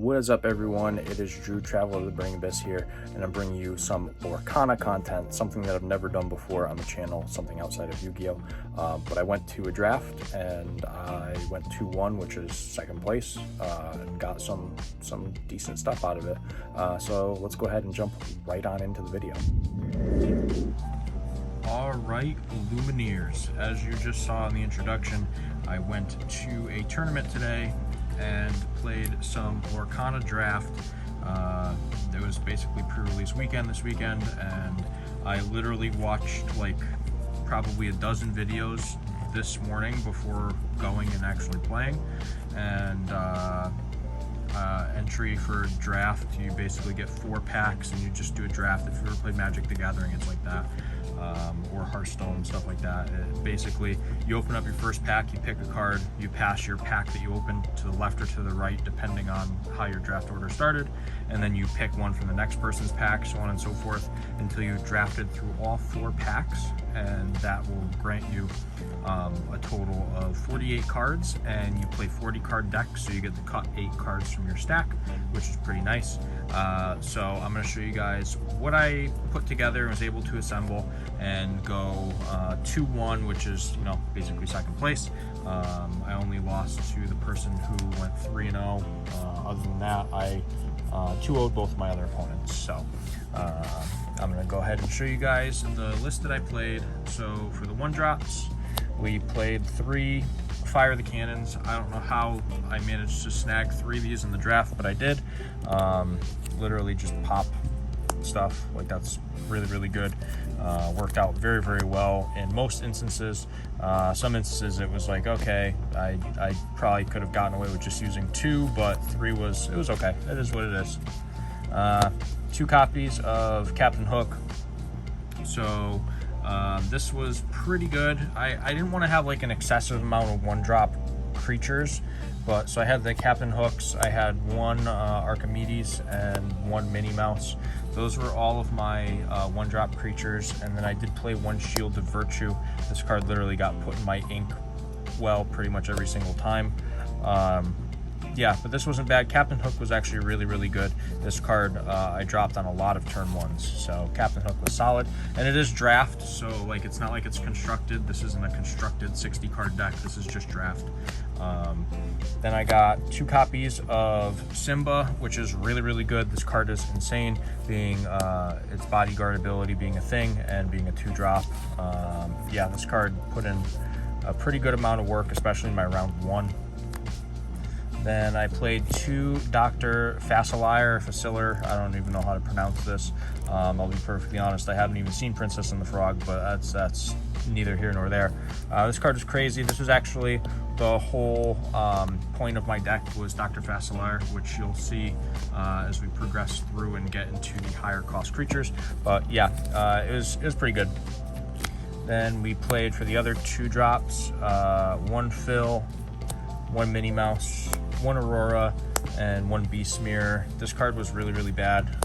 What is up, everyone? It is Drew, Traveler of the Brain Abyss here, and I'm bringing you some Lorcana content, something that I've never done before on the channel, something outside of Yu-Gi-Oh! But I went to a draft, and I went 2-1, which is second place, and got some decent stuff out of it. So let's go ahead and jump right on into the video. Alright, Lumineers, as you just saw in the introduction, I went to a tournament today and played some Lorcana draft. It was basically pre-release weekend this weekend, and I literally watched like probably a dozen videos this morning before going and actually playing. And entry for draft, you basically get 4 packs and you just do a draft. If you ever played Magic the Gathering, it's like that. Or Hearthstone, stuff like that. Basically, you open up your first pack, you pick a card, you pass your pack that you opened to the left or to the right, depending on how your draft order started, and then you pick one from the next person's pack, so on and so forth, until you've drafted through all 4 packs, and that will grant you a total of 48 cards, and you play 40 card decks, so you get to cut 8 cards from your stack, which is pretty nice. So I'm going to show you guys what I put together and was able to assemble and go 2-1, which is, you know, basically second place. I only lost to the person who went 3-0. Other than that, I 2-0'd both my other opponents. So I'm going to go ahead and show you guys the list that I played. So for the 1-drops, we played 3 Fire the Cannons. I don't know how I managed to snag 3 of these in the draft, but I did. Literally just pop stuff. Like, that's really good. Worked out very well in most instances. Some instances it was like, okay, I probably could have gotten away with just using 2, but 3 it was okay. It is what it is. 2 copies of Captain Hook. So this was pretty good. I didn't want to have like an excessive amount of 1-drop creatures, but so I had the Captain Hooks, I had 1 Archimedes and 1 Minnie Mouse. Those were all of my 1-drop creatures, and then I did play 1 Shield of Virtue. This card literally got put in my ink well pretty much every single time. Yeah, but this wasn't bad. Captain Hook was actually really good. This card I dropped on a lot of turn 1s, so Captain Hook was solid. And it is draft, so like it's not like it's constructed. This isn't a constructed 60 card deck. This is just draft. Then I got 2 copies of Simba, which is really good. This card is insane, being its bodyguard ability being a thing and being a 2-drop. Yeah, this card put in a pretty good amount of work, especially in my round 1. Then I played 2 Dr. Facilier. I don't even know how to pronounce this. I'll be perfectly honest, I haven't even seen Princess and the Frog, but that's neither here nor there. This card is crazy. This was actually the whole point of my deck, was Dr. Facilier, which you'll see as we progress through and get into the higher cost creatures. But yeah, it was pretty good. Then we played for the other 2-drops, 1 Phil, 1 Minnie Mouse, 1 Aurora, and 1 Beast Mirror. This card was really bad.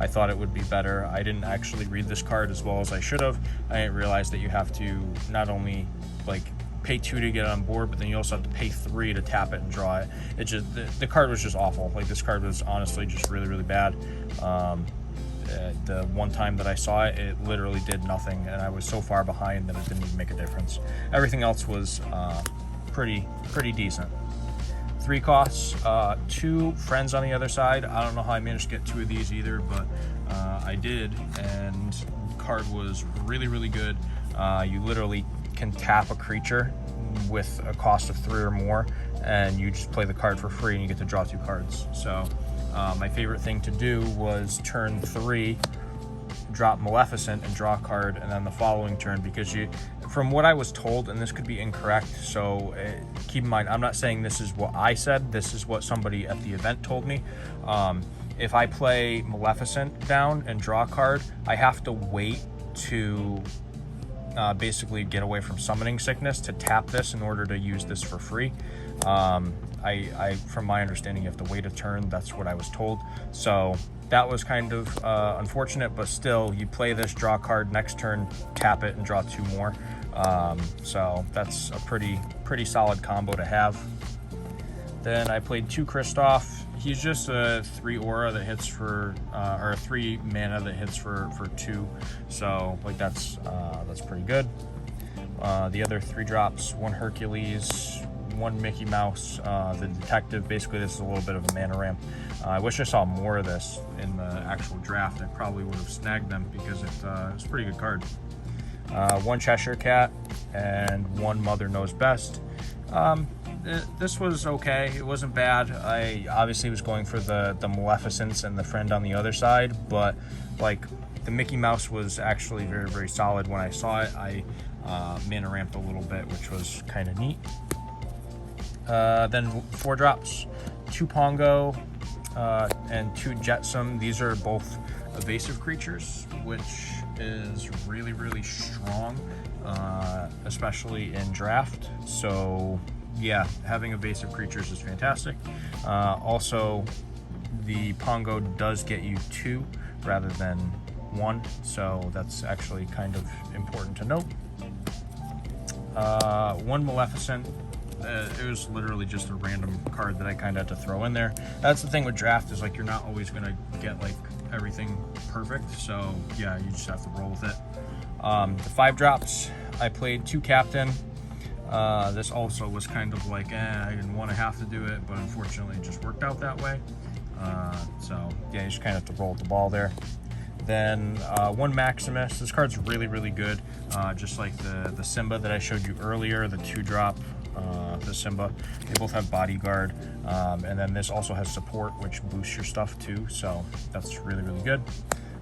I thought it would be better. I didn't actually read this card as well as I should have. I didn't realize that you have to not only like pay 2 to get it on board, but then you also have to pay 3 to tap it and draw it. It just the card was just awful. Like, this card was honestly just really bad. The one time that I saw it, it literally did nothing, and I was so far behind that it didn't even make a difference. Everything else was pretty decent. 3 costs, 2 friends on the other side. I don't know how I managed to get 2 of these either, but I did, and the card was really good. You literally can tap a creature with a cost of 3 or more, and you just play the card for free and you get to draw 2 cards. So my favorite thing to do was turn 3, drop Maleficent and draw a card, and then the following turn, because from what I was told, and this could be incorrect, so keep in mind, I'm not saying this is what I said, this is what somebody at the event told me. If I play Maleficent down and draw a card, I have to wait to basically get away from summoning sickness to tap this in order to use this for free. From my understanding, you have to wait a turn. That's what I was told. So that was kind of unfortunate, but still, you play this, draw a card, next turn, tap it, and draw 2 more. So that's a pretty solid combo to have. Then I played 2 Kristoff. he's just a 3 aura that hits for, or a 3 mana that hits for 2. So like that's pretty good. The other 3 drops, 1 Hercules, 1 Mickey Mouse, the detective. Basically, this is a little bit of a mana ramp. I wish I saw more of this in the actual draft. I probably would have snagged them because it's a pretty good card. 1 Cheshire Cat and 1 Mother Knows Best. This was okay. It wasn't bad. I obviously was going for the Maleficence and the friend on the other side, but like the Mickey Mouse was actually very, very solid. When I saw it, I mana ramped a little bit, which was kind of neat. Then 4 drops, 2 Pongo and 2 Jetsam. These are both evasive creatures, which is really, really strong, especially in draft. So yeah, having evasive creatures is fantastic. Also, the Pongo does get you 2 rather than 1, so that's actually kind of important to note. 1 Maleficent. It was literally just a random card that I kind of had to throw in there. That's the thing with draft, is like you're not always gonna get like everything perfect, so yeah, you just have to roll with it. The 5 drops, I played 2 Captain. This also was kind of like, I didn't want to have to do it, but unfortunately it just worked out that way. So yeah, you just kind of have to roll with the ball there. Then 1 Maximus. This card's really, really good. Just like the Simba that I showed you earlier, the 2 drop, the Simba. They both have bodyguard. And then this also has support, which boosts your stuff too. So that's really, really good.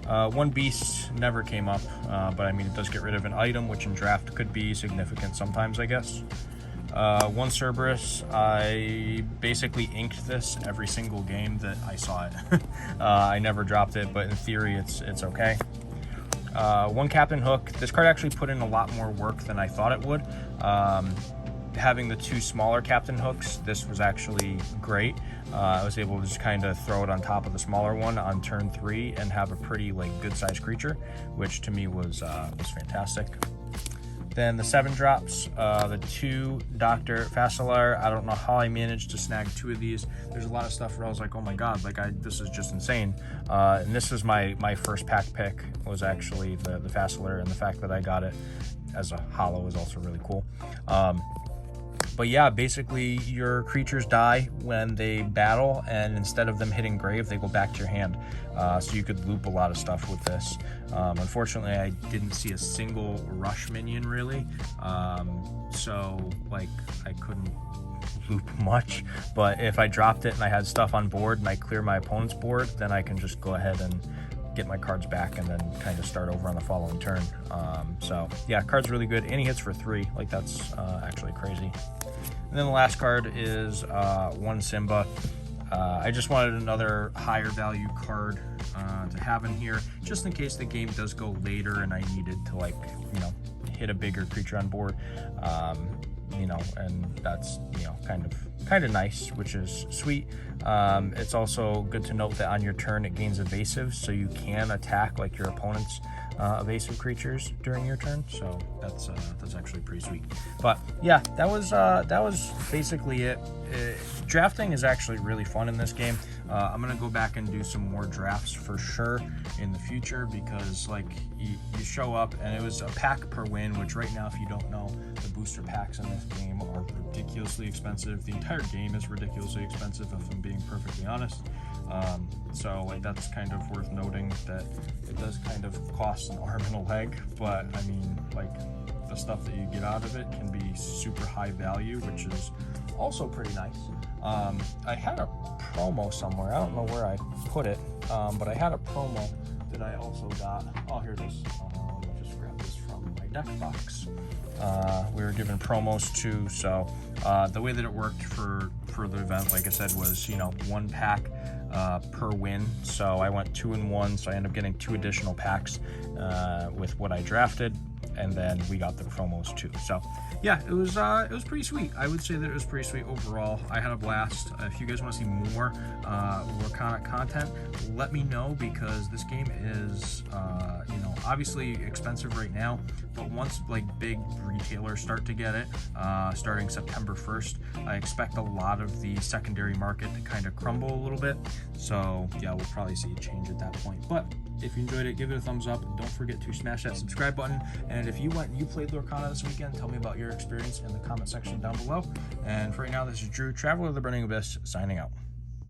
1 Beast never came up, but I mean, it does get rid of an item, which in draft could be significant sometimes, I guess. 1 Cerberus. I basically inked this every single game that I saw it. I never dropped it, but in theory, it's okay. 1 Captain Hook. This card actually put in a lot more work than I thought it would. Having the 2 smaller Captain Hooks, this was actually great. I was able to just kind of throw it on top of the smaller one on turn 3 and have a pretty like good sized creature, which to me was fantastic. Then the 7 drops, the 2 Dr. Facilier. I don't know how I managed to snag 2 of these. There's a lot of stuff where I was like, oh my god, like this is just insane. And this was my first pack pick, was actually the Facilier, and the fact that I got it as a holo is also really cool. But yeah, basically your creatures die when they battle, and instead of them hitting grave, they go back to your hand. So you could loop a lot of stuff with this. Unfortunately, I didn't see a single rush minion really. So like I couldn't loop much, but if I dropped it and I had stuff on board and I clear my opponent's board, then I can just go ahead and get my cards back and then kind of start over on the following turn. So yeah, card's really good, and he hits for 3. Like that's actually crazy. And then the last card is 1 Simba. I just wanted another higher value card to have in here, just in case the game does go later and I needed to, like, you know, hit a bigger creature on board. You know, and that's, you know, kind of nice, which is sweet. It's also good to note that on your turn it gains evasive, so you can attack like your opponent's evasive creatures during your turn. So that's actually pretty sweet. But yeah, that was basically it. Drafting is actually really fun in this game. I'm gonna go back and do some more drafts for sure in the future, because like you show up and it was a pack per win, which right now, if you don't know, the booster packs in this game are ridiculously expensive. The entire game is ridiculously expensive, if I'm being perfectly honest. So like that's kind of worth noting, that it does kind of cost an arm and a leg, but I mean, like, the stuff that you get out of it can be super high value, which is also pretty nice. I had a promo somewhere, I don't know where I put it, but I had a promo that I also got. Oh, here it is. Let me just grab this from my deck box. We were given promos too, so the way that it worked for the event, like I said, was, you know, 1 pack per win. So I went 2-1, so I ended up getting 2 additional packs with what I drafted. and then we got the promos too. So yeah, it was pretty sweet. I would say that it was pretty sweet overall. I had a blast. If you guys want to see more Lorcana content, let me know, because this game is you know, obviously expensive right now, but once like big retailers start to get it, starting September 1st, I expect a lot of the secondary market to kind of crumble a little bit. So yeah, we'll probably see a change at that point. But if you enjoyed it, give it a thumbs up. Don't forget to smash that subscribe button. And if you played Lorcana this weekend, tell me about your experience in the comment section down below. And for right now, this is Drew, Traveler of the Burning Abyss, signing out.